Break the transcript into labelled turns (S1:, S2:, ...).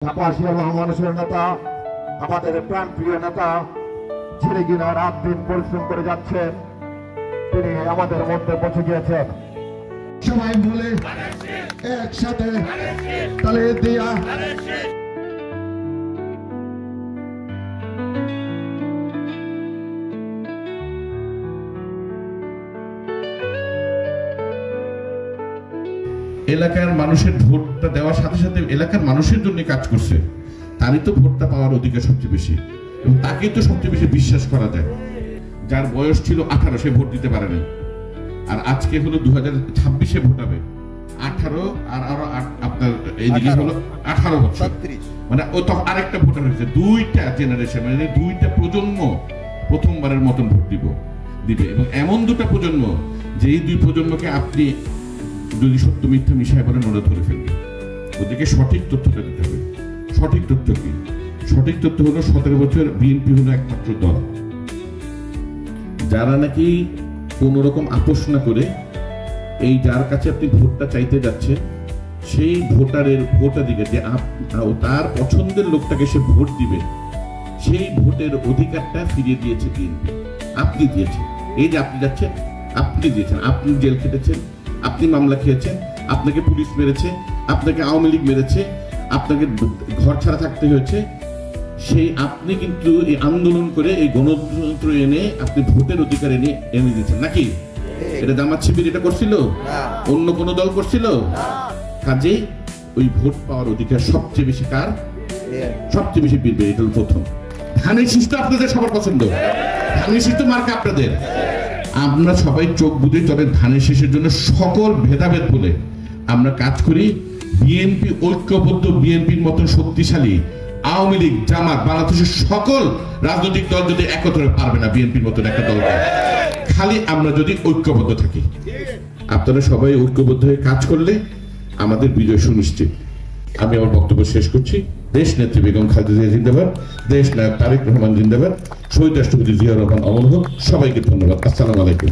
S1: মানুষের নেতা, আমাদের প্রাণ প্রিয় নেতা, যিনি কিনা রাত দিন পরিশ্রম করে যাচ্ছে, তিনি আমাদের মধ্যে পৌঁছে গিয়েছেন।
S2: সবাই বলে একসাথে তালে দিয়া
S3: এলাকার মানুষের ভোটটা দেওয়ার সাথে সাথে এলাকার মানুষের জন্য কাজ করছে, তারই তো ভোটটা পাওয়ার অধিকার সবচেয়ে বেশি, এবং তাকেই তো সবচেয়ে বেশি বিশ্বাস করা যায়। যার বয়স ছিল 18 সে ভোট দিতে পারে না, আর আজকে হলো 2026-এ ভোট হবে 18 আর আরো আপনার এইদিকে হলো 18 বছর, মানে ও তো আরেকটা ভোটার হয়েছে, দুইটা জেনারেশন, মানে দুইটা প্রজন্ম প্রথমবারের মতন ভোট দিবে, এবং এমন দুটো প্রজন্ম যে এই দুই প্রজন্মকে আপনি যদি সত্য মিথ্যা মিশায় বলেন ওরা ধরে ফেলবে। ওদেরকে সঠিক তথ্যটা দিতে হবে। সঠিক তথ্য কি? সঠিক তথ্য হলো 17 বছর বিএনপি হলো একমাত্র দল যারা নাকি কোন রকম আপোষ না করে এই যার কাছে আপনি ভোটটা চাইতে যাচ্ছেন সেই ভোটারের ভোটাধিকার যে তার পছন্দের লোকটাকে সে ভোট দিবে, সেই ভোটের অধিকারটা ফিরিয়ে দিয়েছে বিএনপি। আপনি দিয়েছেন, এই যে আপনি যাচ্ছেন, আপনি দিয়েছেন, আপনি জেল খেটেছেন, আপনি মামলা খেয়েছেন, আপনাকে পুলিশ মেরেছে, আপনাকে আওয়ামী লীগ মেরেছে, আপনাকে ঘর ছাড়া থাকতে হয়েছে, সেই আপনি কিন্তু এই আন্দোলন করে এই গণতন্ত্র এনে আপনি ভোটের অধিকার এনে দিয়েছেন নাকি? এটা জামাত শিবির এটা করছিল? অন্য কোন দল করছিল? কাজেই ওই ভোট পাওয়ার অধিকার সবচেয়ে বেশি কার? সবচেয়ে বেশি বিলবে। এটা হল প্রথম। ধানের শীষ তো আপনাদের সবার পছন্দ, ধানের শীষ তো মার্কা আপনাদের। আমরা সবাই চোখ বুঝে তবে ধানের শীষের জন্য সকল ভেদাভেদ বলে আমরা কাজ করি। বিএনপি ঐক্যবদ্ধ, বিএনপির মতন শক্তিশালী আওয়ামী লীগ, জামাত, বাংলাদেশের সকল রাজনৈতিক দল যদি একত্রে পারবে না বিএনপির মতন একটা দলকে, খালি আমরা যদি ঐক্যবদ্ধ থাকি। আপনারা সবাই ঐক্যবদ্ধ হয়ে কাজ করলে আমাদের বিজয় সুনিশ্চিত। আমি আমার বক্তব্য শেষ করছি। দেশ নেত্রী বেগম খালেদা জিয়া জিন্দাবাদ, দেশ নায়ক তারেক রহমান জিন্দাবাদ, শহীদ রাষ্ট্রপতি জিয়াউর রহমান অমর হোক। সবাইকে ধন্যবাদ। আসসালামু আলাইকুম।